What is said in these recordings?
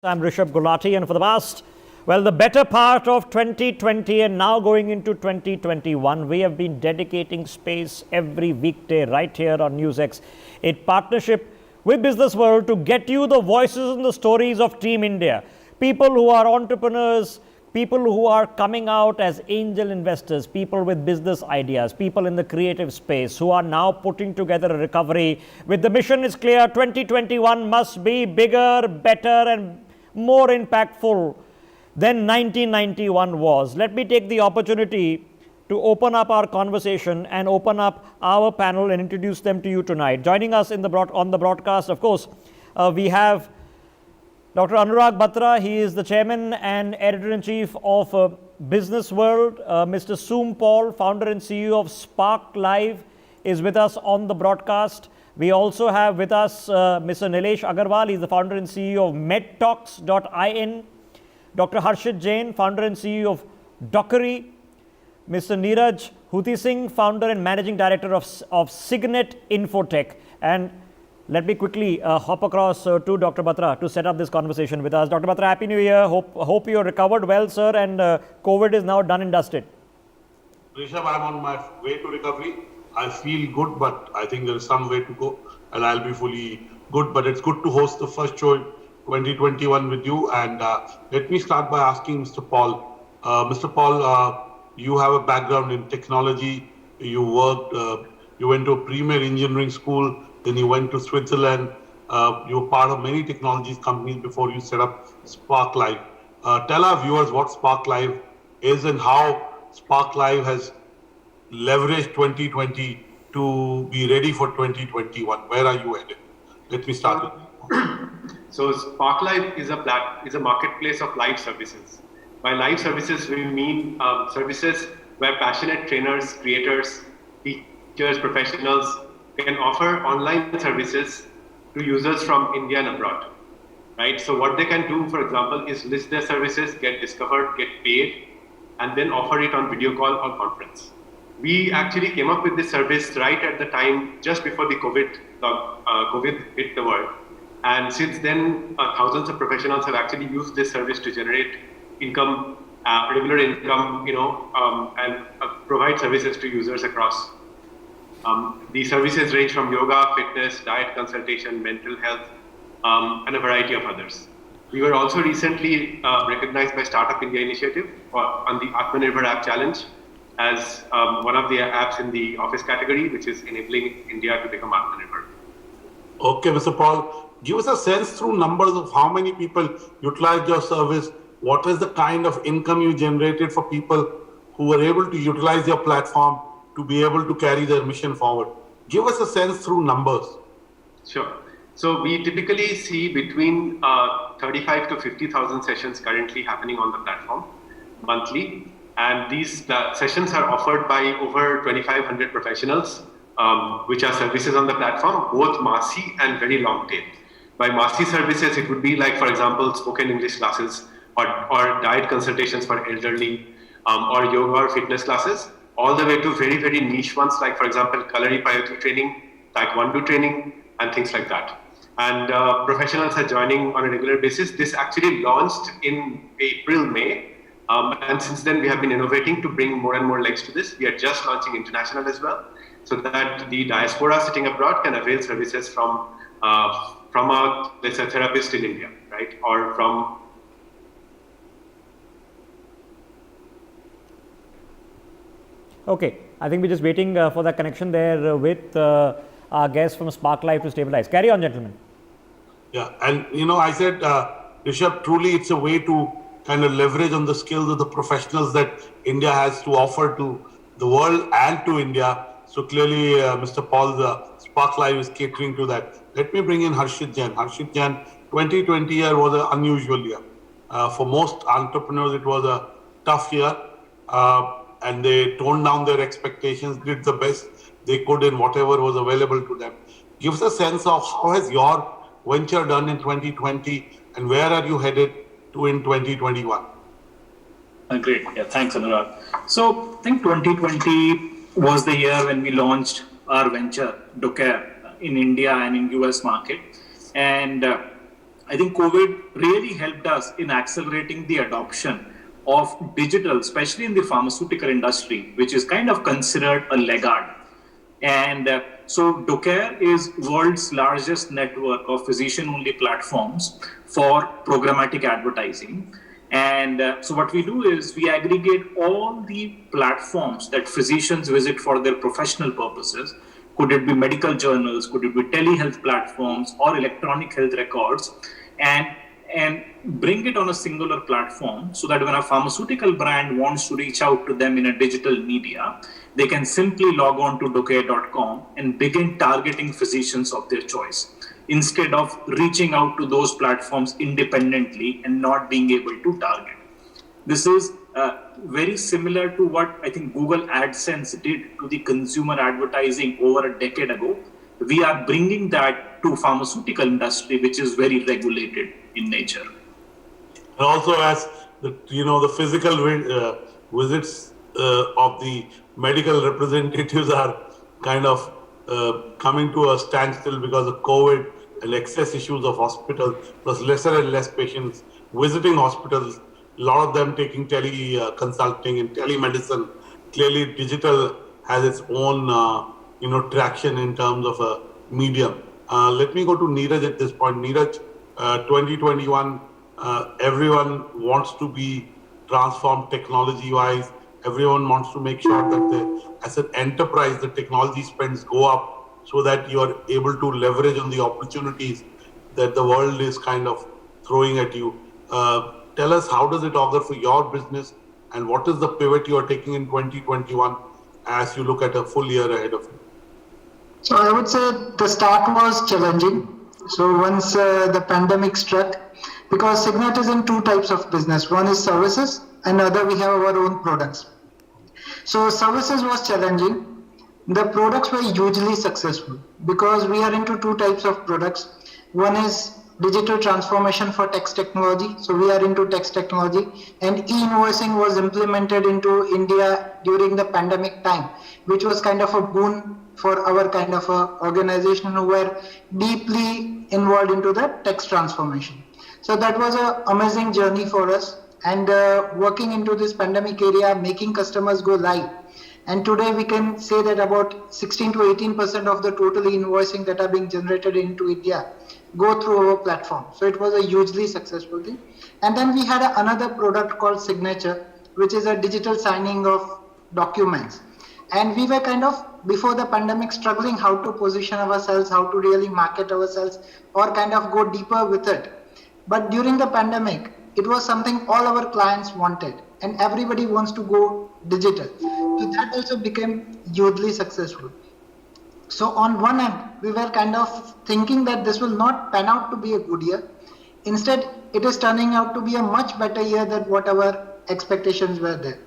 I'm Rishabh Gulati, and for the past, the better part of 2020 and now going into 2021, we have been dedicating space every weekday right here on NewsX in partnership with Business World to get you the voices and the stories of Team India. People who are entrepreneurs, people who are coming out as angel investors, people with business ideas, people in the creative space who are now putting together a recovery with the mission is clear: 2021 must be bigger, better and more impactful than 1991 was. Let me take the opportunity to open up our conversation and open up our panel and introduce them to you tonight. Joining us on the broadcast, of course, we have Dr. Anurag Batra. He is the chairman and editor-in-chief of Business World. Mr. Soom Paul, founder and CEO of Spark Live, is with us on the broadcast. We also have with us Mr. Nilesh Agarwal. He's the founder and CEO of medtalks.in. Dr. Harshit Jain, founder and CEO of Dockery. Mr. Neeraj Huti Singh, founder and managing director of Signet Infotech. And let me quickly hop across to Dr. Batra to set up this conversation with us. Dr. Batra, Happy New Year. Hope you're recovered well, sir, and COVID is now done and dusted. Rishabh, I'm on my way to recovery. I feel good, but I think there is some way to go, and I'll be fully good. But it's good to host the first show in 2021 with you. And let me start by asking Mr. Paul. Mr. Paul, you have a background in technology. You worked, you went to a premier engineering school, then you went to Switzerland. You were part of many technologies companies before you set up Spark Live. Tell our viewers what Spark Live is and how Spark Live has leveraged 2020 to be ready for 2021. Where are you headed? Let me start with you. So Spark Live is a marketplace of live services. By live services, we mean services where passionate trainers, creators, teachers, professionals can offer online services to users from India and abroad, right? So what they can do, for example, is list their services, get discovered, get paid, and then offer it on video call or conference. We actually came up with this service right at the time, just before the COVID hit the world. And since then, thousands of professionals have actually used this service to generate income, regular income, and provide services to users across. These services range from yoga, fitness, diet consultation, mental health, and a variety of others. We were also recently recognized by Startup India Initiative on the Atmanirbhar App Challenge as one of the apps in the office category, which is enabling India to become Atmanirbhar. Okay, Mr. Paul, give us a sense through numbers of how many people utilized your service. What is the kind of income you generated for people who were able to utilize your platform to be able to carry their mission forward? Give us a sense through numbers. Sure. So we typically see between 35 to 50,000 sessions currently happening on the platform monthly. And these sessions are offered by over 2,500 professionals, which are services on the platform, both Maasi and very long tail. By Maasi services, it would be like, for example, spoken English classes or diet consultations for elderly, or yoga or fitness classes, all the way to very, very niche ones, like, for example, Kalari Payoti training, Taekwondo training, and things like that. And professionals are joining on a regular basis. This actually launched in April, May. And since then, we have been innovating to bring more and more legs to this. We are just launching international as well, so that the diaspora sitting abroad can avail services from a, let's say, therapist in India, right? Or from... Okay, I think we're just waiting for that connection there with our guests from Spark Live to stabilize. Carry on, gentlemen. Yeah, and I said, Rishabh, truly it's a way to kind of leverage on the skills of the professionals that India has to offer to the world and to India. So clearly, Mr. Paul, the Spark Live is catering to that. Let me bring in Harshit Jain. Harshit Jain, 2020 year was an unusual year. For most entrepreneurs, it was a tough year. And they toned down their expectations, did the best they could in whatever was available to them. Give us a sense of how has your venture done in 2020 and where are you headed to in 2021? Great. Yeah, thanks, Anurag. So I think 2020 was the year when we launched our venture, Dockery, in India and in US market. And I think COVID really helped us in accelerating the adoption of digital, especially in the pharmaceutical industry, which is kind of considered a laggard. And so Docare is world's largest network of physician-only platforms for programmatic advertising. And so what we do is we aggregate all the platforms that physicians visit for their professional purposes. Could it be medical journals? Could it be telehealth platforms or electronic health records? And bring it on a singular platform so that when a pharmaceutical brand wants to reach out to them in a digital media, they can simply log on to docare.com and begin targeting physicians of their choice, instead of reaching out to those platforms independently and not being able to target. This is very similar to what I think Google AdSense did to the consumer advertising over a decade ago. We are bringing that to pharmaceutical industry, which is very regulated in nature. And also, as the physical visits of the medical representatives are kind of coming to a standstill because of COVID and excess issues of hospitals, plus lesser and less patients visiting hospitals, a lot of them taking consulting and telemedicine. Clearly, digital has its own traction in terms of a medium. Let me go to Neeraj at this point. Neeraj, 2021, everyone wants to be transformed technology-wise. Everyone wants to make sure that as an enterprise, the technology spends go up so that you are able to leverage on the opportunities that the world is kind of throwing at you. Tell us, how does it augur for your business, and what is the pivot you are taking in 2021 as you look at a full year ahead of you? So I would say the start was challenging. So once the pandemic struck, because Signet is in two types of business. One is services, and other we have our own products. So services was challenging. The products were hugely successful because we are into two types of products. One is digital transformation for text technology. So we are into text technology, and e-invoicing was implemented into India during the pandemic time, which was kind of a boon for our kind of a organization who were deeply involved into the text transformation. So that was an amazing journey for us, and working into this pandemic area, making customers go live. And today we can say that about 16 to 18% of the total invoicing that are being generated into India go through our platform. So it was a hugely successful thing. And then we had another product called Signature, which is a digital signing of documents. And we were kind of, before the pandemic, struggling how to position ourselves, how to really market ourselves, or kind of go deeper with it. But during the pandemic, it was something all our clients wanted, and everybody wants to go digital. So that also became hugely successful. So on one end, we were kind of thinking that this will not pan out to be a good year. Instead, it is turning out to be a much better year than what our expectations were there.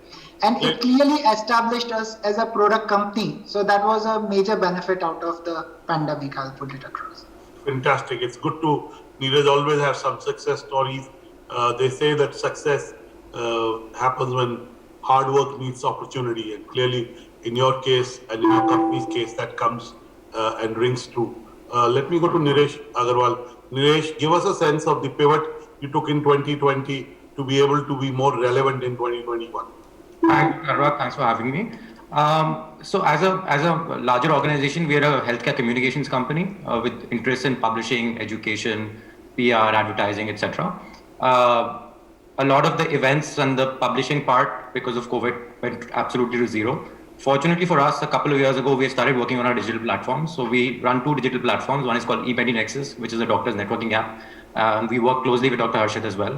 And it clearly established us as a product company. So that was a major benefit out of the pandemic, I'll put it across. Fantastic. It's good to, Neeraj, always have some success stories. They say that success happens when hard work meets opportunity. And clearly, in your case and in your company's case, that comes and rings true. Let me go to Niresh Agarwal. Niresh, give us a sense of the pivot you took in 2020 to be able to be more relevant in 2021. Hi, Anurag, thanks for having me. So as a larger organization, we are a healthcare communications company with interests in publishing, education, PR, advertising, etc. A lot of the events and the publishing part, because of COVID, went absolutely to zero. Fortunately for us, a couple of years ago, we started working on our digital platforms. So we run two digital platforms. One is called eMediNexus, which is a doctor's networking app. We work closely with Dr. Harshit as well.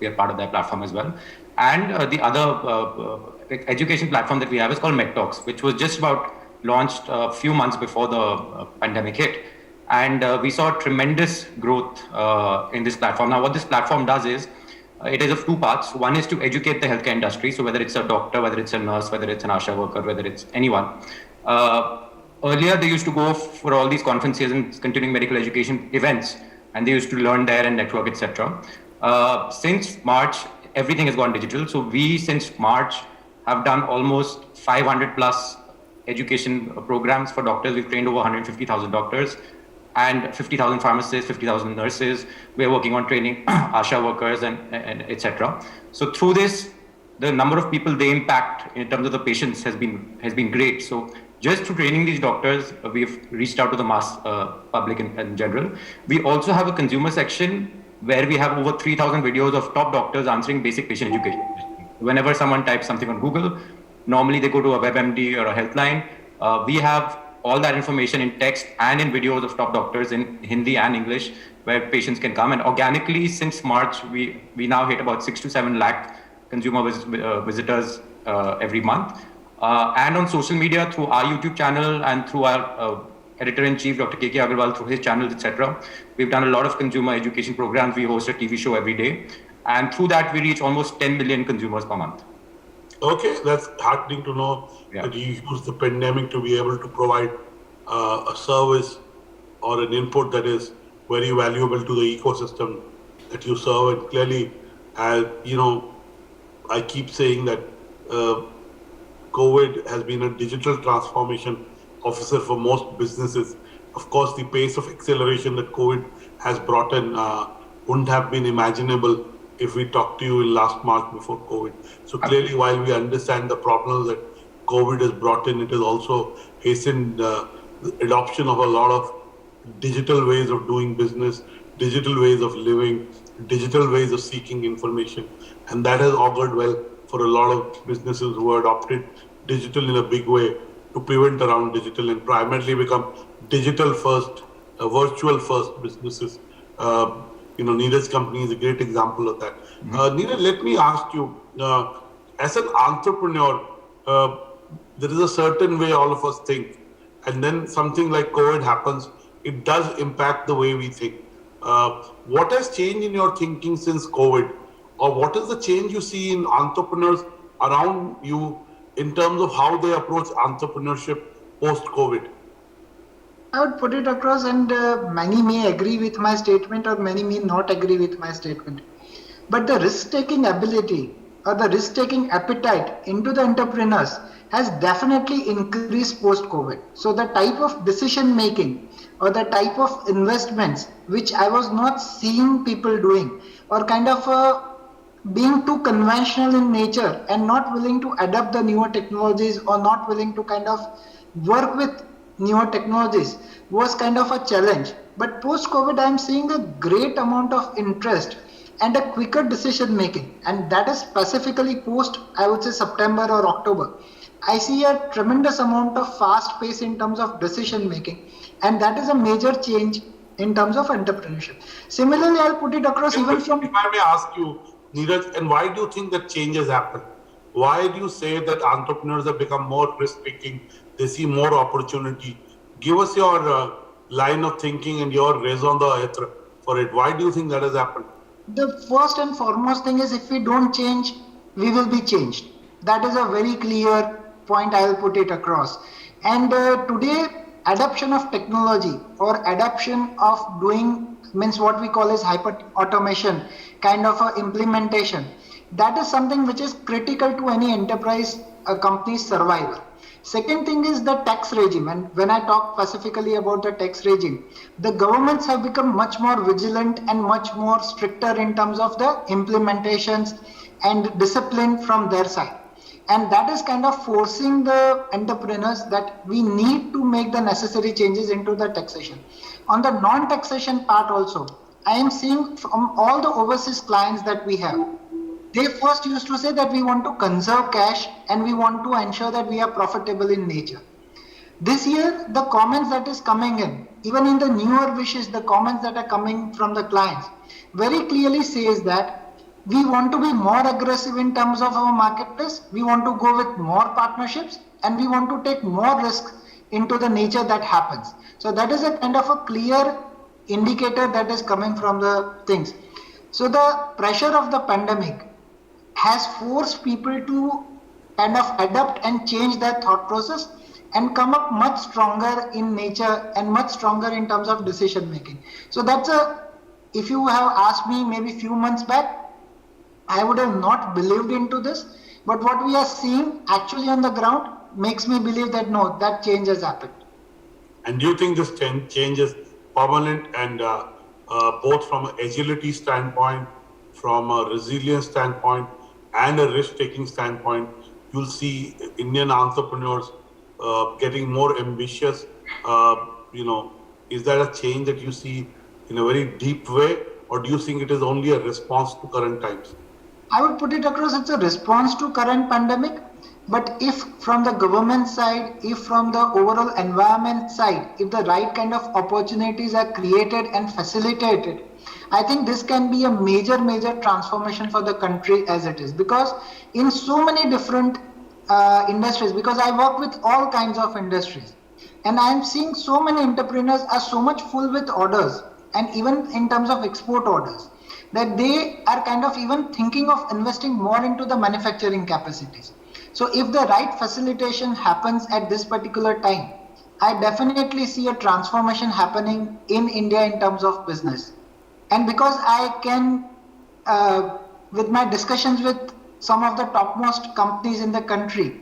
We are part of that platform as well. And the other education platform that we have is called MedTalks, which was just about launched a few months before the pandemic hit. And we saw tremendous growth in this platform. Now, what this platform does is, it is of two parts. One is to educate the healthcare industry. So whether it's a doctor, whether it's a nurse, whether it's an ASHA worker, whether it's anyone. Earlier, they used to go for all these conferences and continuing medical education events, and they used to learn there and network, etc. Since March, everything has gone digital. So we, since March, have done almost 500 plus education programs for doctors. We've trained over 150,000 doctors. and 50,000 pharmacists, 50,000 nurses. We're working on training ASHA workers and etc. So through this, the number of people they impact in terms of the patients has been great. So just through training these doctors, we've reached out to the mass public in general. We also have a consumer section where we have over 3,000 videos of top doctors answering basic patient education. Whenever someone types something on Google, normally they go to a WebMD or a Healthline. We have all that information in text and in videos of top doctors in Hindi and English, where patients can come. And organically, since March, we now hit about 6 to 7 lakh consumer visitors every month. And on social media, through our YouTube channel and through our editor-in-chief, Dr. K.K. Agarwal, through his channels, etc. We've done a lot of consumer education programs. We host a TV show every day. And through that, we reach almost 10 million consumers per month. Okay, that's heartening to know that you use the pandemic to be able to provide a service or an input that is very valuable to the ecosystem that you serve. And clearly, I keep saying that COVID has been a digital transformation officer for most businesses. Of course, the pace of acceleration that COVID has brought in wouldn't have been imaginable if we talked to you in last March before COVID. So clearly, while we understand the problems that COVID has brought in, it has also hastened the adoption of a lot of digital ways of doing business, digital ways of living, digital ways of seeking information. And that has augured well for a lot of businesses who adopted digital in a big way to pivot around digital and primarily become digital first, virtual first businesses. Neeraj's company is a great example of that. Neeraj, let me ask you, as an entrepreneur, there is a certain way all of us think, and then something like COVID happens, it does impact the way we think. What has changed in your thinking since COVID? Or what is the change you see in entrepreneurs around you in terms of how they approach entrepreneurship post-COVID? I would put it across, and many may agree with my statement or many may not agree with my statement. But the risk-taking ability or the risk-taking appetite into the entrepreneurs has definitely increased post-COVID. So the type of decision-making or the type of investments which I was not seeing people doing, or kind of being too conventional in nature and not willing to adapt the newer technologies or not willing to kind of work with newer technologies, was kind of a challenge. But post-COVID, I'm seeing a great amount of interest and a quicker decision making, and that is specifically post, I would say, September or October. I see a tremendous amount of fast pace in terms of decision making, and that is a major change in terms of entrepreneurship. Similarly, I'll put it across even from... If I may ask you, Neeraj, and why do you think that change has happened? Why do you say that entrepreneurs have become more risk-taking? They see more opportunity. Give us your line of thinking and your raison d'etre for it. Why do you think that has happened? The first and foremost thing is, if we don't change, we will be changed. That is a very clear point. I'll put it across. And today, adoption of technology or adoption of doing means what we call as hyper automation, kind of a implementation. That is something which is critical to any enterprise company's survival. Second thing is the tax regime, and when I talk specifically about the tax regime, the governments have become much more vigilant and much more stricter in terms of the implementations and discipline from their side. And that is kind of forcing the entrepreneurs that we need to make the necessary changes into the taxation. On the non-taxation part also, I am seeing from all the overseas clients that we have, they first used to say that we want to conserve cash and we want to ensure that we are profitable in nature. This year, the comments that is coming in, even in the newer wishes, the comments that are coming from the clients, very clearly says that we want to be more aggressive in terms of our marketplace, we want to go with more partnerships, and we want to take more risk into the nature that happens. So that is a kind of a clear indicator that is coming from the things. So the pressure of the pandemic has forced people to kind of adapt and change their thought process and come up much stronger in nature and much stronger in terms of decision making. So that's if you have asked me maybe few months back, I would have not believed into this, but what we are seeing actually on the ground makes me believe that no, that change has happened. And do you think this change has permanent and both from an agility standpoint, from a resilience standpoint, and a risk-taking standpoint. You'll see Indian entrepreneurs getting more ambitious. Is that a change that you see in a very deep way, or do you think it is only a response to current times? I would put it across, it's a response to current pandemic. But if from the government side, if from the overall environment side, if the right kind of opportunities are created and facilitated, I think this can be a major transformation for the country as it is. Because in so many different industries, because I work with all kinds of industries, and I am seeing so many entrepreneurs are so much full with orders, and even in terms of export orders, that they are kind of even thinking of investing more into the manufacturing capacities. So if the right facilitation happens at this particular time, I definitely see a transformation happening in India in terms of business. And because I can, with my discussions with some of the topmost companies in the country,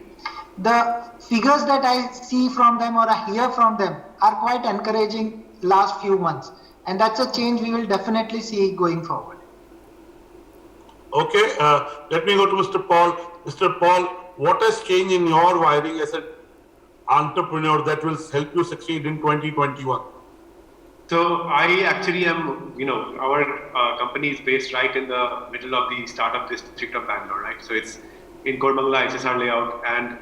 the figures that I see from them or I hear from them are quite encouraging last few months. And that's a change we will definitely see going forward. Okay, let me go to Mr. Paul. Mr. Paul, what has changed in your wiring as an entrepreneur that will help you succeed in 2021? So I actually am, our company is based right in the middle of the startup district of Bangalore, right? So it's in Koramangala HSR layout, and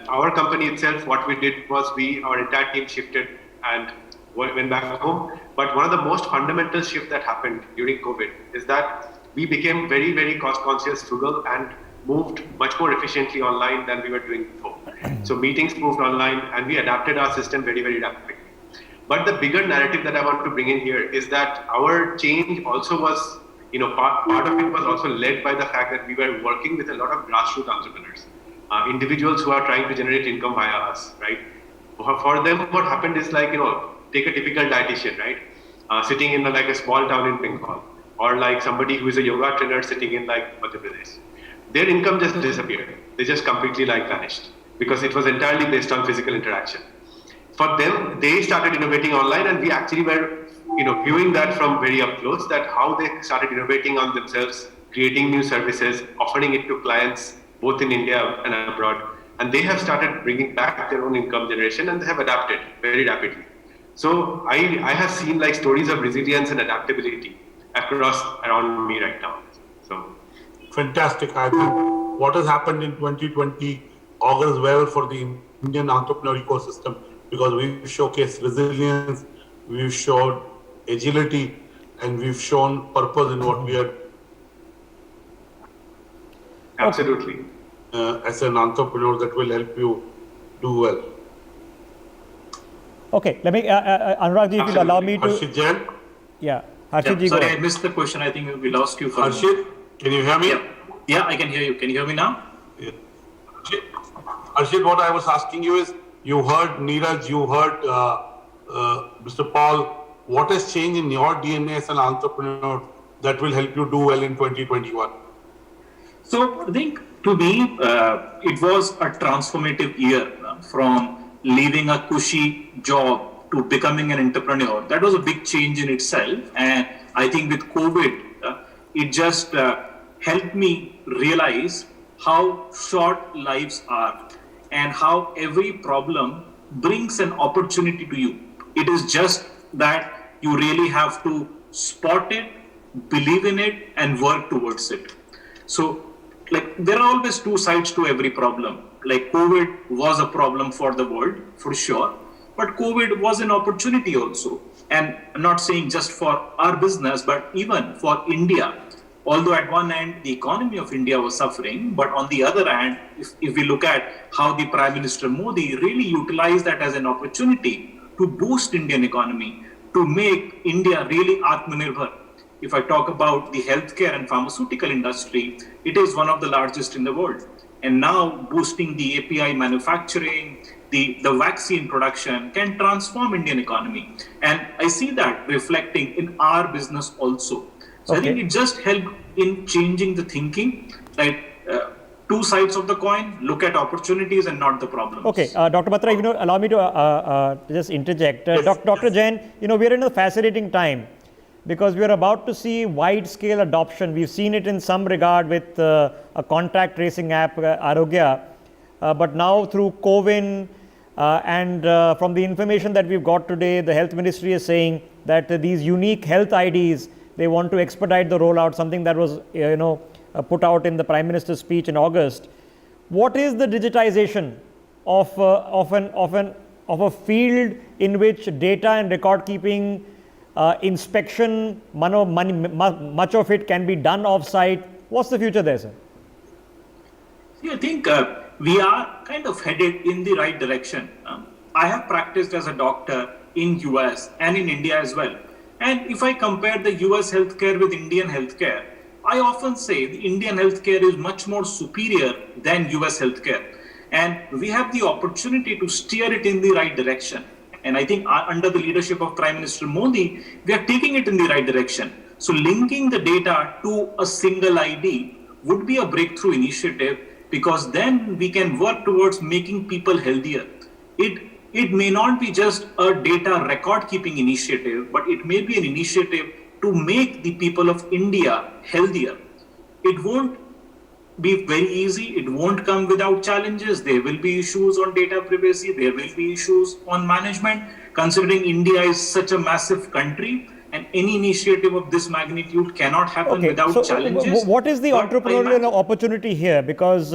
our company itself, what we did was our entire team shifted and went back home. But one of the most fundamental shifts that happened during COVID is that we became very, very cost conscious, frugal, and moved much more efficiently online than we were doing before. So meetings moved online, and we adapted our system very, very rapidly. But the bigger narrative that I want to bring in here is that our change also was, part of it was also led by the fact that we were working with a lot of grassroots entrepreneurs, individuals who are trying to generate income via us, right? For them, what happened is like, take a typical dietitian, right? Sitting in like a small town in Bengal, or like somebody who is a yoga trainer sitting in like Madhya Pradesh. Their income just disappeared. They just completely vanished because it was entirely based on physical interaction. For them, they started innovating online, and we actually were, viewing that from very up close, that how they started innovating on themselves, creating new services, offering it to clients, both in India and abroad. And they have started bringing back their own income generation, and they have adapted very rapidly. So I have seen like stories of resilience and adaptability across around me right now. So fantastic. I think what has happened in 2020 augurs well for the Indian entrepreneur ecosystem, because we've showcased resilience, we've showed agility, and we've shown purpose in what we are. Absolutely. As an entrepreneur, that will help you do well. Okay, let me, Anurag ji, if you'll allow me to. Harshit Jain? Yeah, Harshit ji, sorry, I missed the question. I think we lost you for Harshit, can you hear me? Yeah, I can hear you. Can you hear me now? Yeah. Harshit, what I was asking you is, you heard Neeraj, you heard Mr. Paul. What has changed in your DNA as an entrepreneur that will help you do well in 2021? So I think to me, it was a transformative year from leaving a cushy job to becoming an entrepreneur. That was a big change in itself. And I think with COVID, it just helped me realize how short lives are and how every problem brings an opportunity to you. It is just that you really have to spot it, believe in it, and work towards it. So, there are always two sides to every problem. Like COVID was a problem for the world, for sure, but COVID was an opportunity also. And I'm not saying just for our business, but even for India. Although at one end, the economy of India was suffering, but on the other hand, if we look at how the Prime Minister Modi really utilized that as an opportunity to boost Indian economy, to make India really Atmanirbhar. If I talk about the healthcare and pharmaceutical industry, it is one of the largest in the world. And now boosting the API manufacturing, the vaccine production can transform Indian economy. And I see that reflecting in our business also. So I think it just helped in changing the thinking. two sides of the coin, look at opportunities and not the problems. Okay, Dr. Batra, allow me to just interject. Yes, Dr. Jain, we're in a fascinating time because we're about to see wide-scale adoption. We've seen it in some regard with a contact tracing app, Arogya, but now through CoWIN and from the information that we've got today, the Health Ministry is saying that these unique health IDs, they want to expedite the rollout, something that was, put out in the Prime Minister's speech in August. What is the digitization of a field in which data and record keeping, inspection, much of it can be done off-site? What's the future there, sir? See, I think we are kind of headed in the right direction. I have practiced as a doctor in US and in India as well. And if I compare the US healthcare with Indian healthcare, I often say the Indian healthcare is much more superior than US healthcare. And we have the opportunity to steer it in the right direction. And I think under the leadership of Prime Minister Modi, we are taking it in the right direction. So linking the data to a single ID would be a breakthrough initiative, because then we can work towards making people healthier. It may not be just a data record keeping initiative, but it may be an initiative to make the people of India healthier. It won't be very easy. It won't come without challenges. There will be issues on data privacy. There will be issues on management, considering India is such a massive country and any initiative of this magnitude cannot happen without challenges. What is the entrepreneurial opportunity here? Because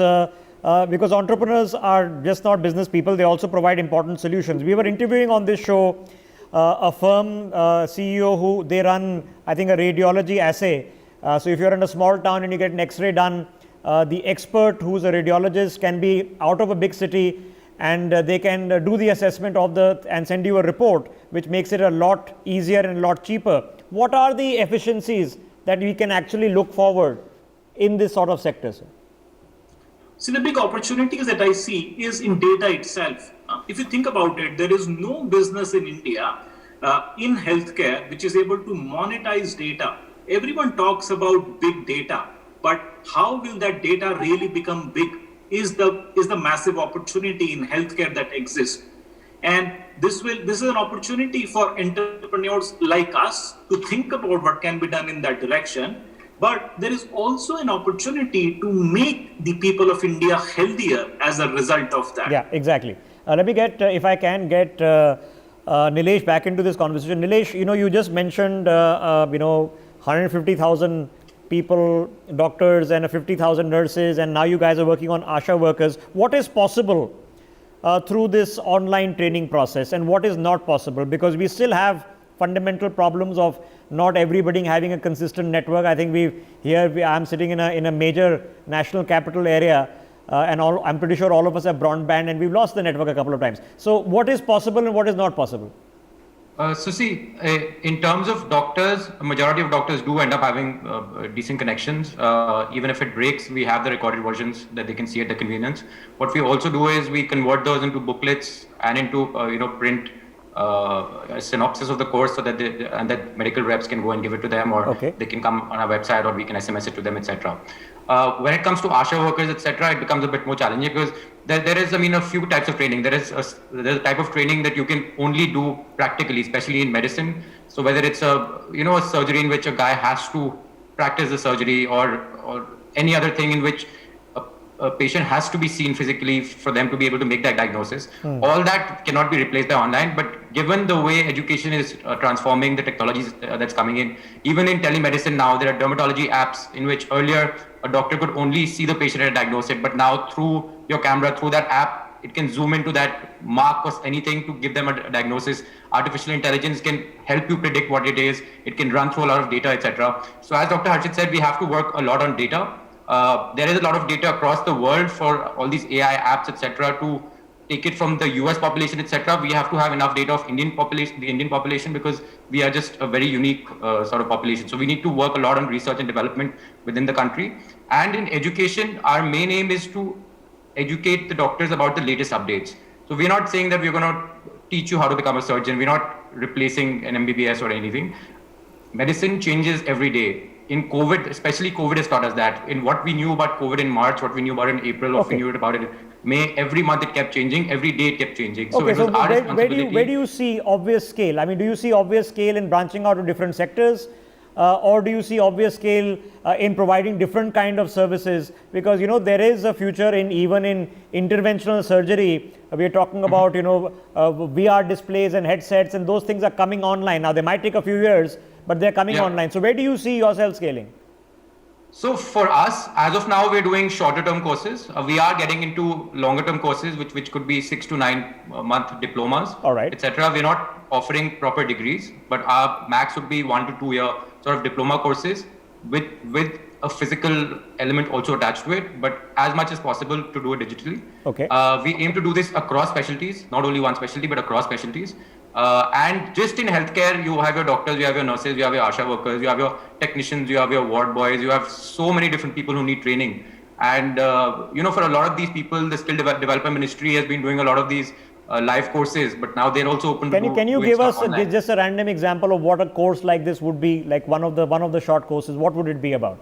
entrepreneurs are just not business people, they also provide important solutions. We were interviewing on this show a firm CEO who they run, I think, a radiology assay. So if you're in a small town and you get an X-ray done, the expert who's a radiologist can be out of a big city and they can do the assessment of and send you a report, which makes it a lot easier and a lot cheaper. What are the efficiencies that we can actually look forward in this sort of sector, sir? See, the big opportunities that I see is in data itself. If you think about it, there is no business in India in healthcare which is able to monetize data. Everyone talks about big data, but how will that data really become big is the massive opportunity in healthcare that exists. And this is an opportunity for entrepreneurs like us to think about what can be done in that direction. But there is also an opportunity to make the people of India healthier as a result of that. Yeah, exactly. Let me get, if I can get Nilesh back into this conversation. Nilesh, you just mentioned, 150,000 people, doctors, and 50,000 nurses, and now you guys are working on ASHA workers. What is possible through this online training process, and what is not possible? Because we still have fundamental problems of not everybody having a consistent network. I think I'm sitting in a major national capital area, and I'm pretty sure all of us have broadband, and we've lost the network a couple of times. So what is possible and what is not possible? In terms of doctors, a majority of doctors do end up having decent connections. Even if it breaks, we have the recorded versions that they can see at their convenience. What we also do is we convert those into booklets and into print a synopsis of the course, so that that medical reps can go and give it to them, or they can come on our website, or we can SMS it to them, etc. When it comes to ASHA workers, etc., it becomes a bit more challenging, because there is, a few types of training. There's a type of training that you can only do practically, especially in medicine. So whether it's a surgery in which a guy has to practice the surgery, or any other thing in which a patient has to be seen physically for them to be able to make that diagnosis. All that cannot be replaced by online. But given the way education is transforming, the technologies that's coming in, even in telemedicine now, there are dermatology apps in which earlier a doctor could only see the patient and diagnose it. But now through your camera, through that app, it can zoom into that mark or anything to give them a diagnosis. Artificial intelligence can help you predict what it is. It can run through a lot of data, etc. So as Dr. Harshit said, we have to work a lot on data. There is a lot of data across the world for all these AI apps, etc. to take it from the US population, etc. We have to have enough data of the Indian population, because we are just a very unique sort of population. So we need to work a lot on research and development within the country. And in education, our main aim is to educate the doctors about the latest updates. So we're not saying that we're going to teach you how to become a surgeon. We're not replacing an MBBS or anything. Medicine changes every day. in COVID, especially COVID has taught us that. In what we knew about COVID in March, what we knew about it in April, what we knew about it in May, every month it kept changing, every day it kept changing. So Okay, it was our responsibility. where do you see obvious scale? I mean, do you see obvious scale in branching out to different sectors? Or do you see obvious scale in providing different kind of services? Because, you know, there is a future in even in interventional surgery. We are talking about, you know, VR displays and headsets, and those things are coming online. Now, they might take a few years, but they're coming online. So where do you see yourself scaling? So for us, as of now, we're doing shorter term courses. We are getting into longer term courses, which could be 6 to 9 month diplomas, all right, etc. We're not offering proper degrees, but our max would be 1 to 2 year sort of diploma courses with a physical element also attached to it, but as much as possible to do it digitally. Okay. We aim to do this across specialties, not only one specialty, but across specialties. And just in healthcare, you have your doctors, you have your nurses, you have your ASHA workers, you have your technicians, you have your ward boys, you have so many different people who need training. And, you know, for a lot of these people, the Skill Development Ministry has been doing a lot of these live courses, but now they're also open to Can you give us just a random example of what a course like this would be, like one of the short courses? What would it be about?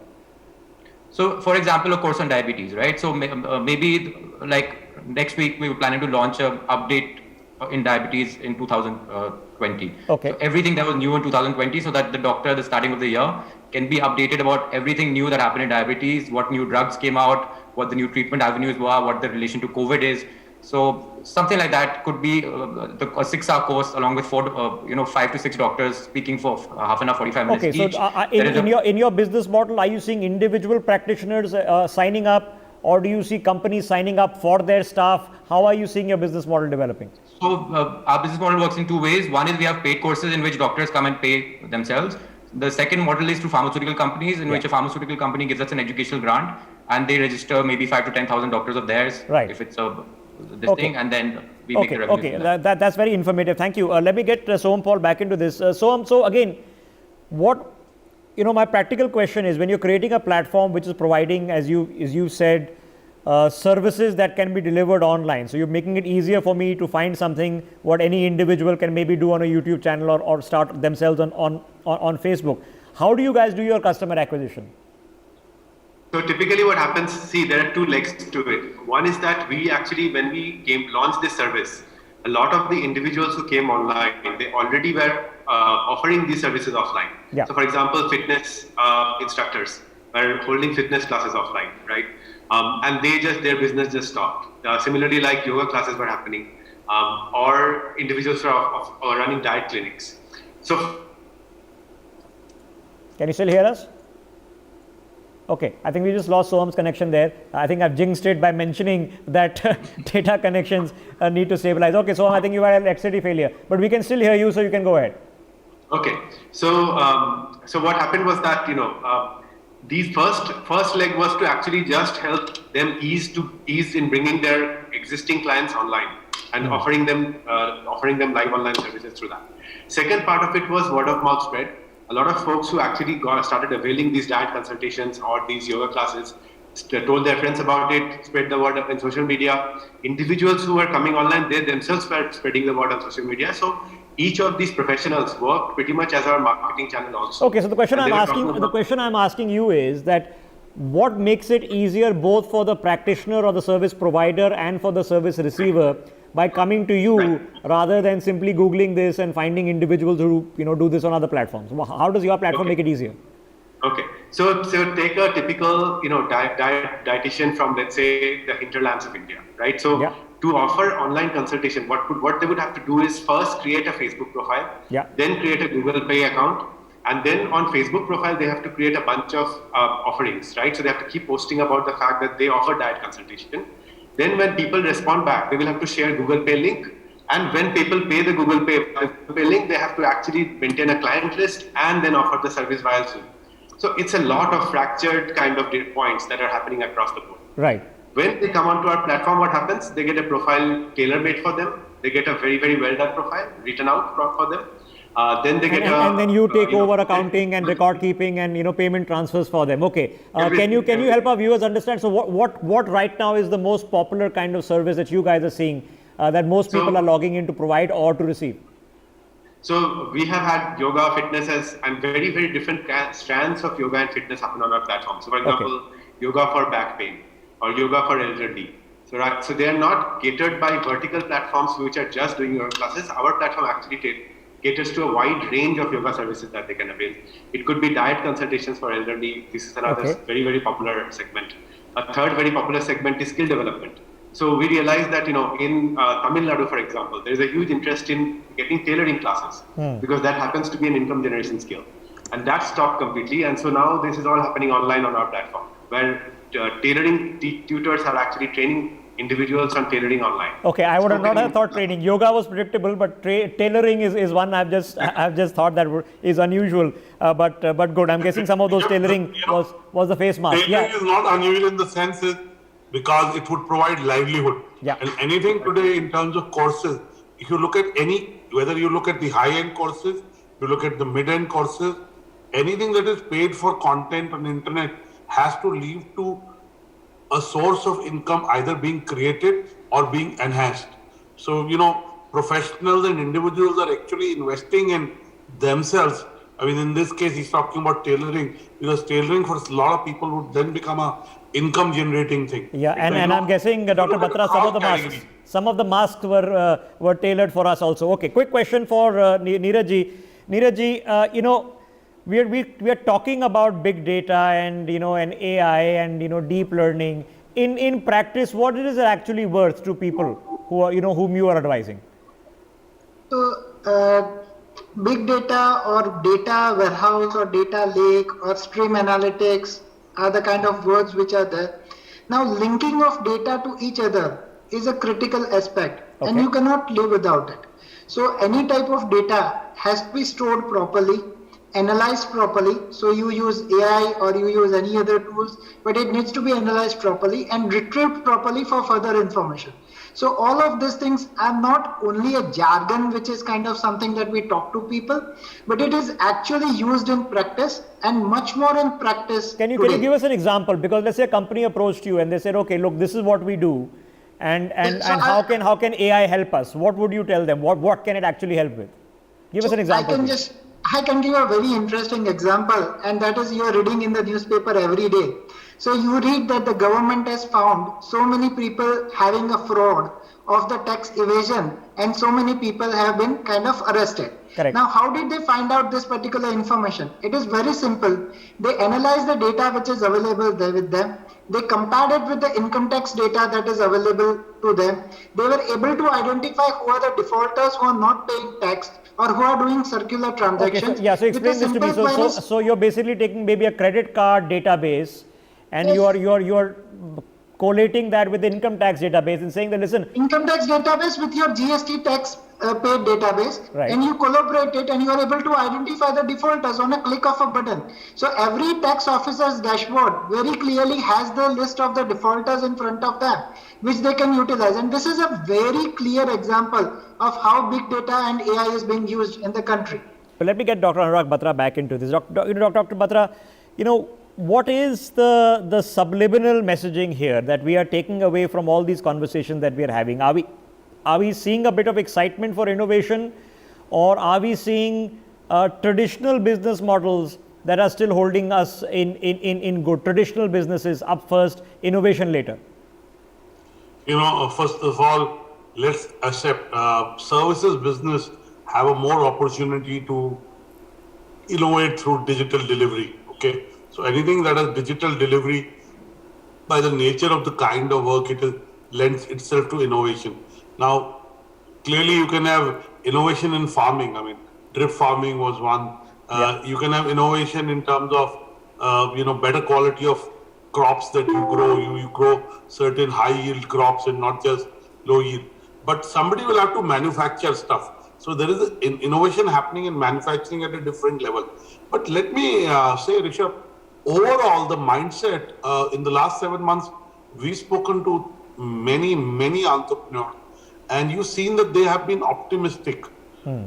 So, for example, a course on diabetes, right? So maybe like next week we were planning to launch an update in diabetes in 2020. Okay. So everything that was new in 2020, so that the doctor at the starting of the year can be updated about everything new that happened in diabetes, what new drugs came out, what the new treatment avenues were, what the relation to COVID is. So something like that could be a 6-hour course along with 5 to 6 doctors speaking for half an hour, 45 minutes each. Okay, so in your business model, are you seeing individual practitioners signing up, or do you see companies signing up for their staff? How are you seeing your business model developing? So our business model works in 2 ways. One is we have paid courses in which doctors come and pay themselves. The second model is through pharmaceutical companies, in which a pharmaceutical company gives us an educational grant and they register maybe 5 to 10,000 doctors of theirs. Right. If it's thing, and then we make the revenue. Okay, that's very informative. Thank you. Let me get Soham Paul back into this. Soham, so again, my practical question is, when you're creating a platform which is providing, as you said, services that can be delivered online. So you're making it easier for me to find something what any individual can maybe do on a YouTube channel or start themselves on Facebook. How do you guys do your customer acquisition? So typically what happens, see, there are 2 legs to it. One is that we actually, when we launched this service, a lot of the individuals who came online, they already were offering these services offline. Yeah. So for example, fitness instructors were holding fitness classes offline, right? And their business just stopped. Similarly, like yoga classes were happening, or individuals are running diet clinics. So, can you still hear us? Okay, I think we just lost Soham's connection there. I think I've jinxed it by mentioning that data connections need to stabilize. Okay, Soham, I think you had an electricity failure, but we can still hear you, so you can go ahead. Okay, so what happened was that the first leg was to actually just help them ease in bringing their existing clients online and offering them live online services through that. Second part of it was word of mouth spread. A lot of folks who actually started availing these diet consultations or these yoga classes told their friends about it, spread the word in social media. Individuals who were coming online, they themselves were spreading the word on social media. So each of these professionals worked pretty much as our marketing channel also. Okay, so the question I'm asking you is that what makes it easier both for the practitioner or the service provider and for the service receiver by coming to you rather than simply Googling this and finding individuals who do this on other platforms? How does your platform make it easier? Okay, so take a typical dietitian from, let's say, the hinterlands of India, right? So to offer online consultation, what they would have to do is first create a Facebook profile, then create a Google Pay account, and then on Facebook profile they have to create a bunch of offerings, right? So they have to keep posting about the fact that they offer diet consultation. Then when people respond back, they will have to share Google Pay link. And when people pay the Google Pay link, they have to actually maintain a client list and then offer the service via Zoom. So it's a lot of fractured kind of data points that are happening across the board. Right. When they come onto our platform, what happens? They get a profile tailor-made for them. They get a very, very well-done profile written out for them. Then they get and then you take over accounting and record keeping and payment transfers for them. Okay, can you help our viewers understand? So what right now is the most popular kind of service that you guys are seeing that most people are logging in to provide or to receive? So we have had yoga, fitnesses, and very, very different strands of yoga and fitness happen on our platform. So for example, yoga for back pain or yoga for elderly. So they are not catered by vertical platforms which are just doing yoga classes. Our platform actually caters to a wide range of yoga services that they can avail. It could be diet consultations for elderly. This is another very, very popular segment. A third very popular segment is skill development. So we realized that, in Tamil Nadu, for example, there is a huge interest in getting tailoring classes because that happens to be an income generation skill. And that stopped completely. And so now this is all happening online on our platform, where tailoring tutors are actually training individuals on tailoring online. Okay, I would not have thought training. Yoga was predictable, but tailoring is one I've just thought that is unusual. But good. I'm guessing some of those tailoring was the face mask. Tailoring is not unusual in the sense is because it would provide livelihood. Yeah. And anything today in terms of courses, if you look at whether you look at the high-end courses, you look at the mid-end courses, anything that is paid for content on the internet has to lead to a source of income either being created or being enhanced. So, professionals and individuals are actually investing in themselves. I mean, in this case, he's talking about tailoring, because tailoring for a lot of people would then become a income generating thing. Yeah, and I'm guessing, Dr. Batra, some of the masks were tailored for us also. Okay, quick question for Neeraj. Neeraj, we are talking about big data and and AI and deep learning. In practice, what is it actually worth to people who are whom you are advising? So big data or data warehouse or data lake or stream analytics are the kind of words which are there. Now linking of data to each other is a critical aspect and you cannot live without it. So any type of data has to be stored properly, analyzed properly. So you use AI or you use any other tools, but it needs to be analyzed properly and retrieved properly for further information. So all of these things are not only a jargon, which is kind of something that we talk to people, but it is actually used in practice and much more in practice. Can you give us an example? Because let's say a company approached you and they said, okay, look, this is what we do, and how can AI help us? What would you tell them? What can it actually help with? Give us an example. I can give a very interesting example, and that is you are reading in the newspaper every day. So you read that the government has found so many people having a fraud of the tax evasion, and so many people have been kind of arrested. Correct. Now, how did they find out this particular information? It is very simple. They analyzed the data which is available there with them. They compared it with the income tax data that is available to them. They were able to identify who are the defaulters who are not paying tax or who are doing circular transactions. Okay, so explain this to me. So you're basically taking maybe a credit card database, and you are collating that with the income tax database and saying that, listen, income tax database with your GST tax paid database, right, and you collaborate it and you are able to identify the defaulters on a click of a button. So every tax officer's dashboard very clearly has the list of the defaulters in front of them, which they can utilize. And this is a very clear example of how big data and AI is being used in the country. But let me get Dr. Anurag Batra back into this. Dr. Batra, what is the subliminal messaging here that we are taking away from all these conversations that we are having? Are we seeing a bit of excitement for innovation, or are we seeing traditional business models that are still holding us in good? Traditional businesses up first, innovation later. First of all, let's accept services business have a more opportunity to innovate through digital delivery. Okay, so anything that has digital delivery, by the nature of the kind of work it is, lends itself to innovation. Now, clearly you can have innovation in farming. I mean, drip farming was one. You can have innovation in terms of better quality of crops that you grow. You grow certain high yield crops and not just low yield. But somebody will have to manufacture stuff. So there is innovation happening in manufacturing at a different level. But let me say, Rishabh, overall the mindset in the last 7 months, we've spoken to many entrepreneurs, and you've seen that they have been optimistic.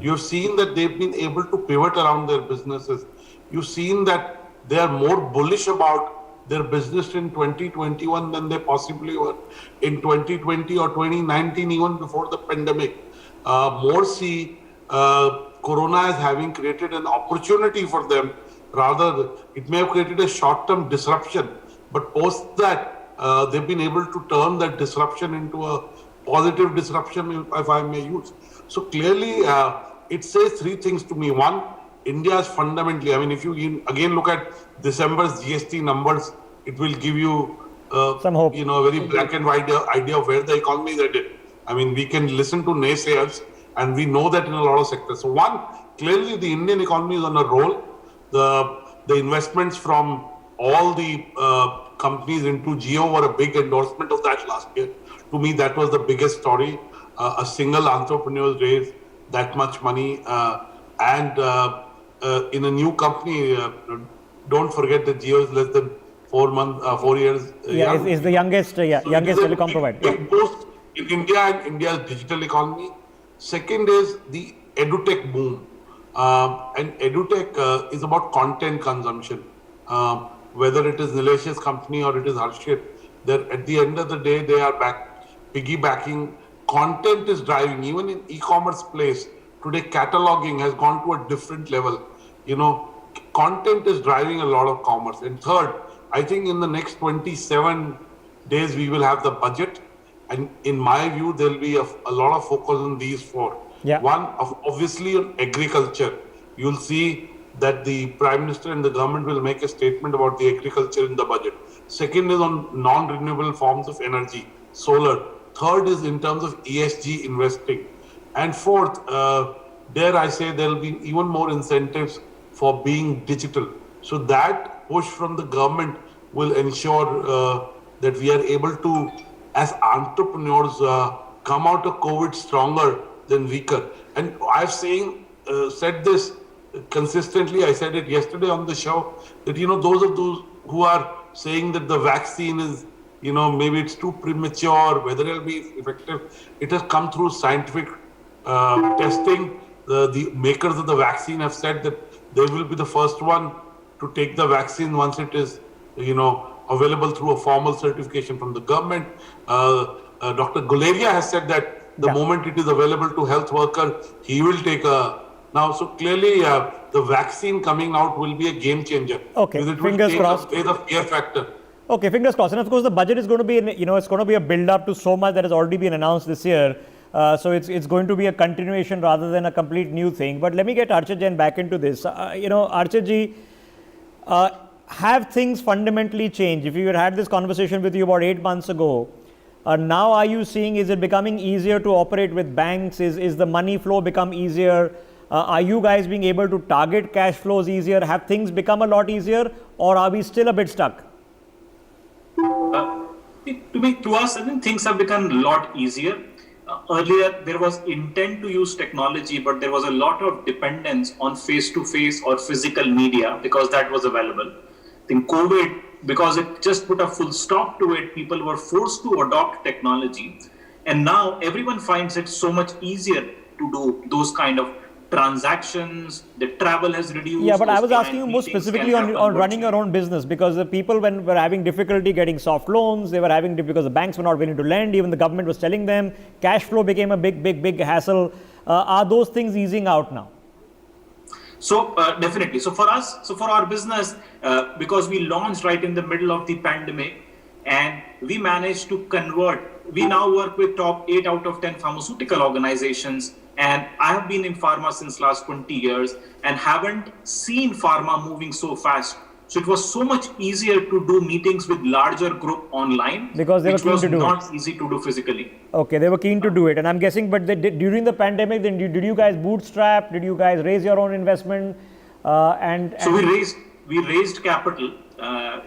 You've seen that they've been able to pivot around their businesses. You've seen that they are more bullish about their business in 2021 than they possibly were in 2020 or 2019, even before the pandemic. More see Corona as having created an opportunity for them. Rather, it may have created a short-term disruption, but post that, they've been able to turn that disruption into a positive disruption, if I may use. So clearly, it says three things to me. One, India is fundamentally, I mean, if you again look at December's GST numbers, it will give you some hope. a very black and white idea of where the economy is headed. I mean, we can listen to naysayers, and we know that in a lot of sectors. So one, clearly the Indian economy is on a roll. The investments from all the companies into Jio were a big endorsement of that last year. To me, that was the biggest story. A single entrepreneur raised that much money, and in a new company. Don't forget that Jio is less than 4 years. Is the youngest telecom provider. Big boost in India and India's digital economy. Second is the edutech boom. And edutech is about content consumption. Whether it is Nilesh's company or it is Harshit, at the end of the day, they are piggybacking. Content is driving, even in e-commerce place. Today, cataloging has gone to a different level. Content is driving a lot of commerce. And third, I think in the next 27 days, we will have the budget. And in my view, there will be a lot of focus on these four. Yeah. One, obviously on agriculture. You'll see that the Prime Minister and the government will make a statement about the agriculture in the budget. Second is on non-renewable forms of energy, solar. Third is in terms of ESG investing. And fourth, dare I say, there will be even more incentives for being digital. So that push from the government will ensure that we are able to, as entrepreneurs, come out of COVID stronger than weaker. And I've said this consistently. I said it yesterday on the show that, those who are saying that the vaccine is, maybe it's too premature, whether it'll be effective, it has come through scientific testing. The makers of the vaccine have said that they will be the first one to take the vaccine once it is, available through a formal certification from the government. Dr. Guleria has said that the moment it is available to health workers, he will take now. So clearly, the vaccine coming out will be a game changer. Okay, because it fingers will crossed. take away the fear factor. Okay, fingers crossed. And of course, the budget is going to be, it's going to be a build-up to so much that has already been announced this year. So it's going to be a continuation rather than a complete new thing. But let me get Archit Jain back into this. Archit ji, have things fundamentally changed? If you had this conversation with you about 8 months ago, now are you seeing, is it becoming easier to operate with banks? Is the money flow become easier? Are you guys being able to target cash flows easier? Have things become a lot easier, or are we still a bit stuck? To us, I think things have become a lot easier. Earlier, there was intent to use technology, but there was a lot of dependence on face-to-face or physical media because that was available. I think COVID, because it just put a full stop to it, people were forced to adopt technology. And now everyone finds it so much easier to do those kind of transactions. The travel has reduced. Yeah, but I was asking you more specifically on running your own business, because the people when were having difficulty getting soft loans, they were having because the banks were not willing to lend, even the government was telling them, cash flow became a big hassle. Are those things easing out now? So definitely. So for us, for our business, because we launched right in the middle of the pandemic, and we managed to convert. We now work with top 8 out of 10 pharmaceutical organizations. And I have been in pharma since last 20 years and haven't seen pharma moving so fast. So it was so much easier to do meetings with larger group online, because they were keen to do it. Which was not easy to do physically. Okay, they were keen to do it. And I'm guessing, but during the pandemic, then did you guys bootstrap? Did you guys raise your own investment? So we raised capital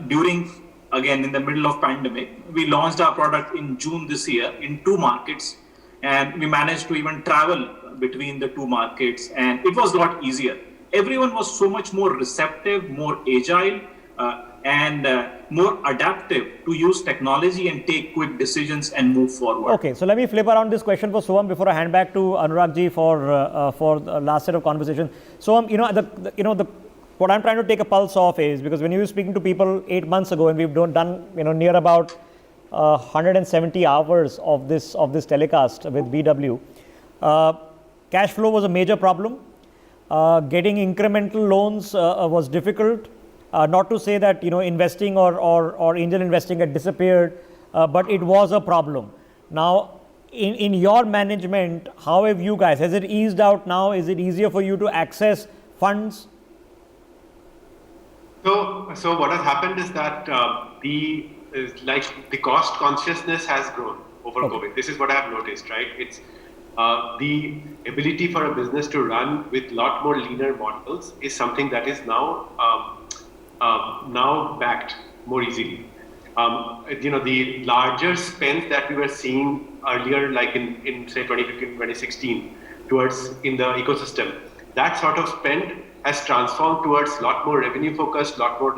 during, again, in the middle of pandemic. We launched our product in June this year in 2 markets. And we managed to even travel between the 2 markets, and it was a lot easier. Everyone was so much more receptive, more agile, and more adaptive to use technology and take quick decisions and move forward. Okay, so let me flip around this question for Soham before I hand back to Anurag ji for the last set of conversation. Soham, what I'm trying to take a pulse of is, because when you were speaking to people 8 months ago, and we've done near about 170 hours of this telecast with BW, cash flow was a major problem. getting incremental loans was difficult. Not to say that investing or angel investing had disappeared, but it was a problem. Now, in your management, how have you guys? Has it eased out now? Is it easier for you to access funds? So what has happened is that the cost consciousness has grown over COVID. This is what I have noticed, right? It's the ability for a business to run with lot more leaner models is something that is now backed more easily. The larger spends that we were seeing earlier, like in say 2015, 2016, towards in the ecosystem, that sort of spend has transformed towards a lot more revenue focused, lot more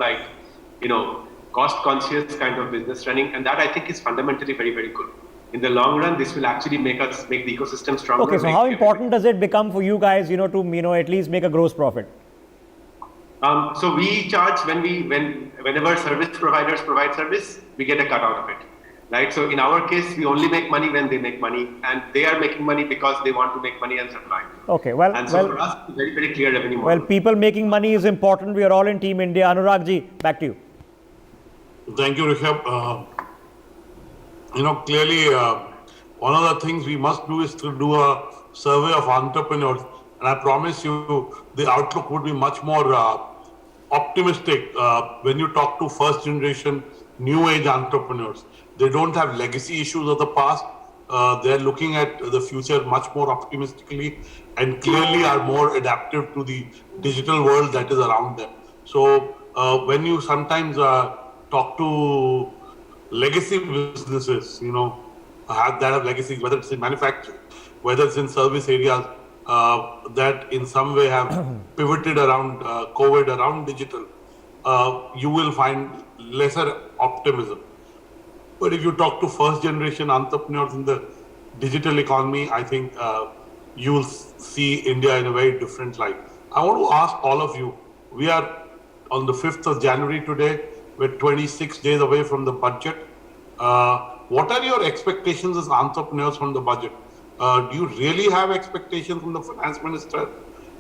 cost conscious kind of business running, and that I think is fundamentally very, very good. In the long run, this will actually make the ecosystem stronger. Okay, so how important does it become for you guys, to at least make a gross profit? So we charge whenever service providers provide service, we get a cut out of it, right? So in our case, we only make money when they make money, and they are making money because they want to make money and survive. Okay, for us, it's very, very clear revenue model. Well, people making money is important. We are all in Team India. Anurag ji, back to you. Thank you, Rishabh. Clearly, one of the things we must do is to do a survey of entrepreneurs. And I promise you, the outlook would be much more optimistic when you talk to first generation, new age entrepreneurs. They don't have legacy issues of the past. They're looking at the future much more optimistically and clearly are more adaptive to the digital world that is around them. So when you sometimes talk to legacy businesses, that have legacies, whether it's in manufacturing, whether it's in service areas, that in some way have pivoted around COVID, around digital, you will find lesser optimism. But if you talk to first generation entrepreneurs in the digital economy, I think you will see India in a very different light. I want to ask all of you, we are on the 5th of January today, we're 26 days away from the budget. What are your expectations as entrepreneurs from the budget? Do you really have expectations from the finance minister,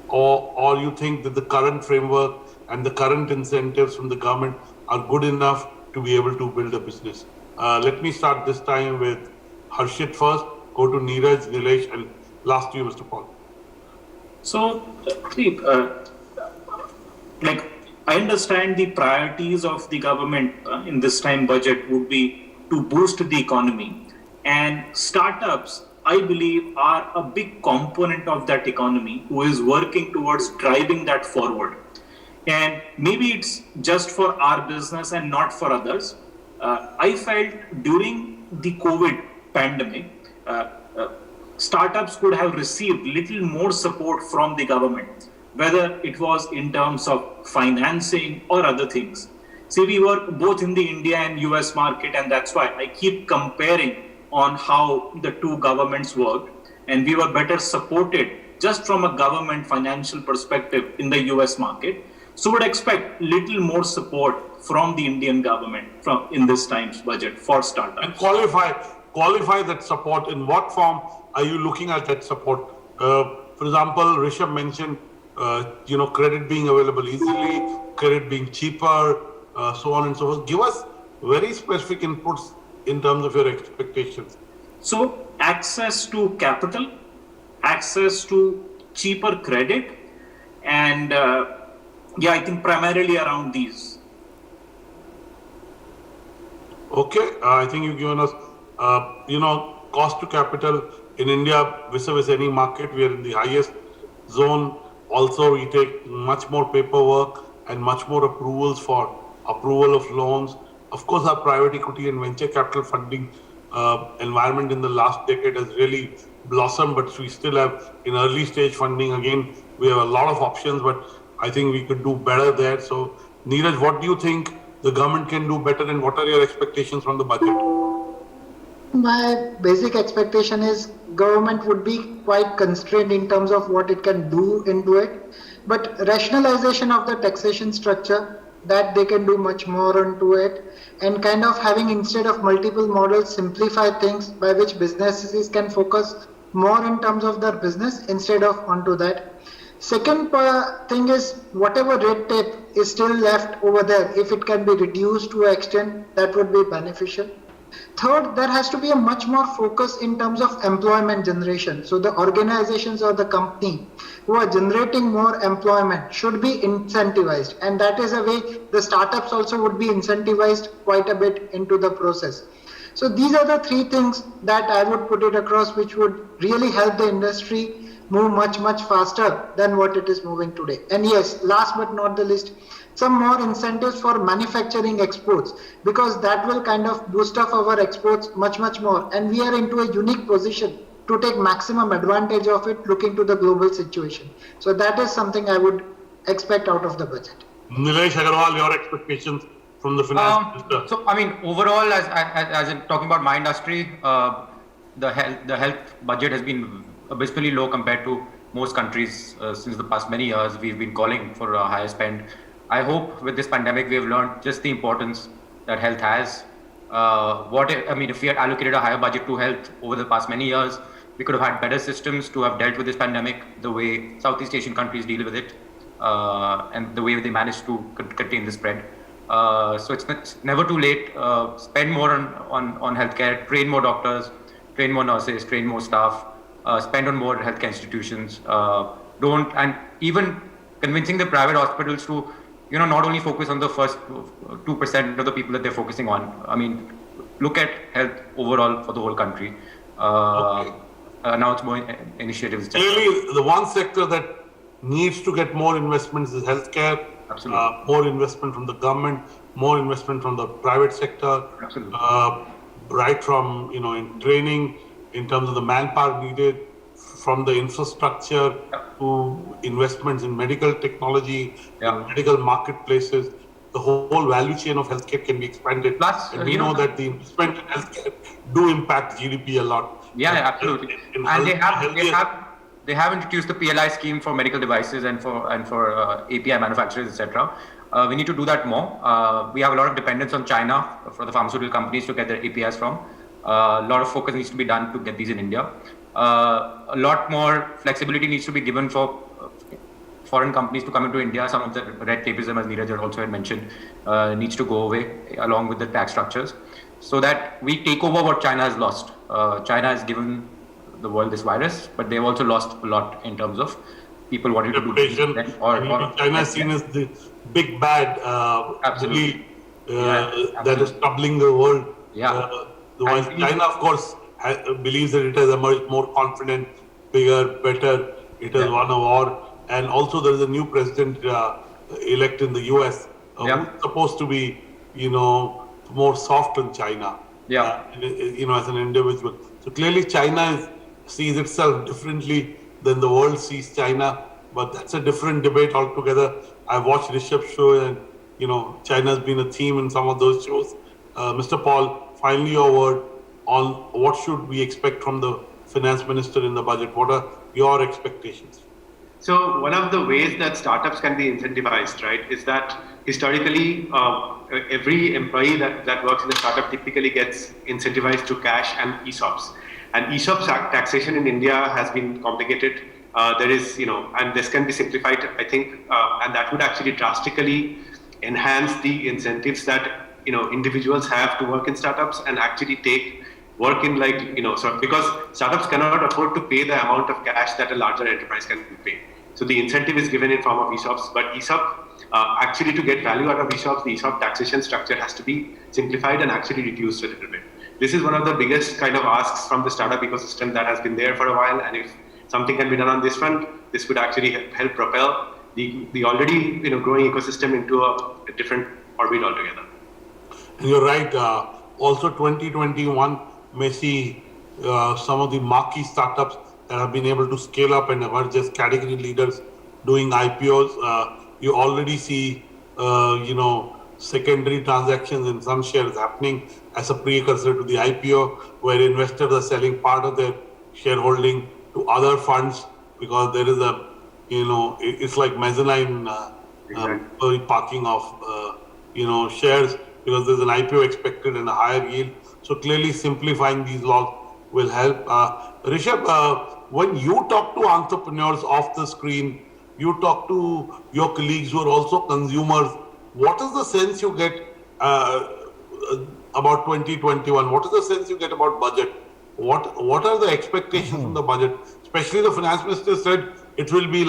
or you think that the current framework and the current incentives from the government are good enough to be able to build a business? Let me start this time with Harshit first, go to Neeraj, Nilesh, and last to you, Mr. Paul. So, I understand the priorities of the government in this time budget would be to boost the economy, and startups, I believe, are a big component of that economy who is working towards driving that forward. And maybe it's just for our business and not for others. I felt during the COVID pandemic, startups could have received little more support from the government, whether it was in terms of financing or other things. See, we work both in the India and US market, and that's why I keep comparing on how the two governments worked, and we were better supported just from a government financial perspective in the US market. So would expect little more support from the Indian government in this time's budget for startups. And qualify that support. In what form are you looking at that support? For example, Rishabh mentioned credit being available easily, credit being cheaper, so on and so forth. Give us very specific inputs in terms of your expectations. So access to capital, access to cheaper credit, and I think primarily around these. Okay, I think you've given us, cost to capital in India vis-a-vis any market. We are in the highest zone. Also, we take much more paperwork and much more approvals for approval of loans. Of course, our private equity and venture capital funding environment in the last decade has really blossomed, but we still have in early stage funding. Again, we have a lot of options, but I think we could do better there. So, Neeraj, what do you think the government can do better, and what are your expectations from the budget? My basic expectation is government would be quite constrained in terms of what it can do into it, but rationalization of the taxation structure, that they can do much more into it, and kind of having, instead of multiple models, simplify things by which businesses can focus more in terms of their business instead of onto that. Second thing is whatever red tape is still left over there, if it can be reduced to an extent, that would be beneficial. Third, there has to be a much more focus in terms of employment generation. So the organizations or the company who are generating more employment should be incentivized, and that is a way the startups also would be incentivized quite a bit into the process. So these are the three things that I would put it across, which would really help the industry move much faster than what it is moving today. And yes, last but not the least, some more incentives for manufacturing exports, because that will kind of boost up our exports much more, and we are into a unique position to take maximum advantage of it looking to the global situation. So that is something I would expect out of the budget. Nilesh Agarwal, your expectations from the finance minister? So, I mean, overall, as in talking about my industry, the health budget has been abysmally low compared to most countries since the past many years. We've been calling for a higher spend. I hope with this pandemic, we have learned just the importance that health has. If we had allocated a higher budget to health over the past many years, we could have had better systems to have dealt with this pandemic the way Southeast Asian countries deal with it, and the way they managed to contain the spread. So it's never too late. Spend more on healthcare, train more doctors, train more nurses, train more staff, spend on more healthcare institutions. And even convincing the private hospitals to, not only focus on the first 2% of the people that they're focusing on. I mean, look at health overall for the whole country. Announce more initiatives. Clearly, the one sector that needs to get more investments is healthcare. Absolutely. More investment from the government, more investment from the private sector. Absolutely. Right from, in training, in terms of the manpower needed, from the infrastructure to investments in medical technology, medical marketplaces. The whole value chain of healthcare can be expanded. Plus, and we know that the investment in healthcare do impact GDP a lot. Yeah, absolutely. And they have introduced the PLI scheme for medical devices and for API manufacturers, etc. We need to do that more. We have a lot of dependence on China for the pharmaceutical companies to get their APIs from. A lot of focus needs to be done to get these in India. A lot more flexibility needs to be given for foreign companies to come into India. Some of the red tapeism, as Neeraj also had mentioned, needs to go away along with the tax structures, so that we take over what China has lost. China has given the world this virus, but they've also lost a lot in terms of people wanting to do business. China is seen as the big bad Absolutely. that is troubling the world. While China, of course, believes that it has emerged more confident, bigger, better. It has won a war. And also there is a new president elect in the US who's supposed to be, more soft on China, as an individual. So clearly China sees itself differently than the world sees China, but that's a different debate altogether. I've watched Rishabh's show and, China's been a theme in some of those shows. Mr. Paul, finally your word on what should we expect from the finance minister in the budget? What are your expectations? So one of the ways that startups can be incentivized, right, is that historically every employee that works in a startup typically gets incentivized to cash and ESOPs. And ESOP taxation in India has been complicated. There is, and this can be simplified, I think, and that would actually drastically enhance the incentives that, individuals have to work in startups and actually take work in because startups cannot afford to pay the amount of cash that a larger enterprise can pay. So the incentive is given in form of ESOPs, but ESOP, actually to get value out of ESOPs, the ESOP taxation structure has to be simplified and actually reduced a little bit. This is one of the biggest kind of asks from the startup ecosystem that has been there for a while. And if something can be done on this front, this would actually help propel the already growing ecosystem into a different orbit altogether. And you're right. Also 2021 may see some of the marquee startups that have been able to scale up and emerge as category leaders doing IPOs. You already see, secondary transactions in some shares happening as a precursor to the IPO, where investors are selling part of their shareholding to other funds because there is it's like mezzanine parking of, shares because there's an IPO expected and a higher yield. So clearly simplifying these laws will help. Rishabh, when you talk to entrepreneurs off the screen, you talk to your colleagues who are also consumers. What is the sense you get about 2021? What is the sense you get about budget? What are the expectations from the budget? Especially the finance minister said it will be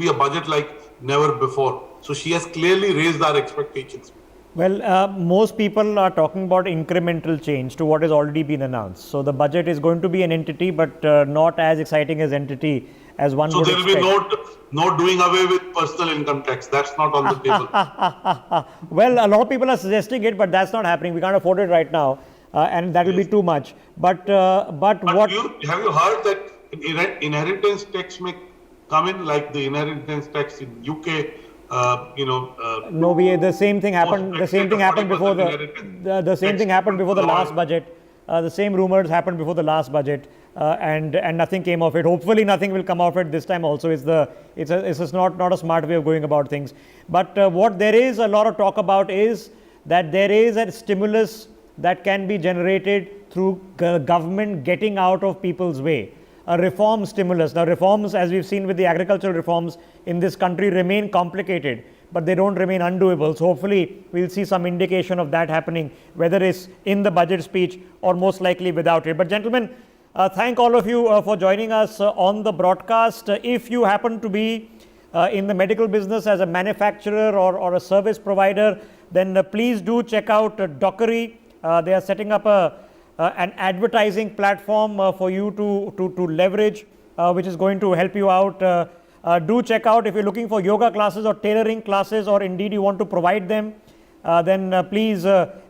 a budget like never before. So she has clearly raised our expectations. Well, most people are talking about incremental change to what has already been announced. So the budget is going to be an entity, but not as exciting as entity as one would expect. So there will be no doing away with personal income tax. That's not on the table. Well, a lot of people are suggesting it, but that's not happening. We can't afford it right now, and that will be too much. But what have you heard that inheritance tax may come in, like the inheritance tax in UK? No, the same thing happened. The same thing happened before the same thing happened before the last budget. The same rumors happened before the last budget, and nothing came of it. Hopefully, nothing will come of it this time. Also, it's not a smart way of going about things. But what there is a lot of talk about is that there is a stimulus that can be generated through government getting out of people's way. A reform stimulus. Now, reforms, as we've seen with the agricultural reforms in this country, remain complicated, but they don't remain undoable. So hopefully we'll see some indication of that happening, whether it's in the budget speech or most likely without it. But gentlemen, thank all of you for joining us on the broadcast. If you happen to be in the medical business as a manufacturer or a service provider, then please do check out Dockery. They are setting up an advertising platform for you to leverage, which is going to help you out. Do check out if you're looking for yoga classes or tailoring classes, or indeed you want to provide them, then please,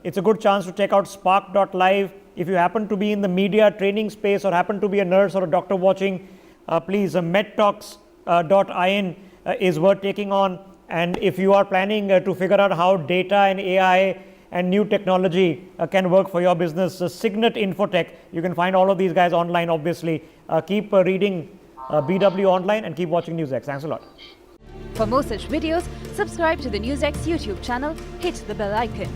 it's a good chance to check out spark.live. If you happen to be in the media training space or happen to be a nurse or a doctor watching, please, medtalks.in is worth taking on. And if you are planning to figure out how data and AI and new technology can work for your business, Signet Infotech, you can find all of these guys online, obviously. Keep reading BW Online and keep watching NewsX. Thanks a lot. For more such videos, subscribe to the NewsX YouTube channel, hit the bell icon.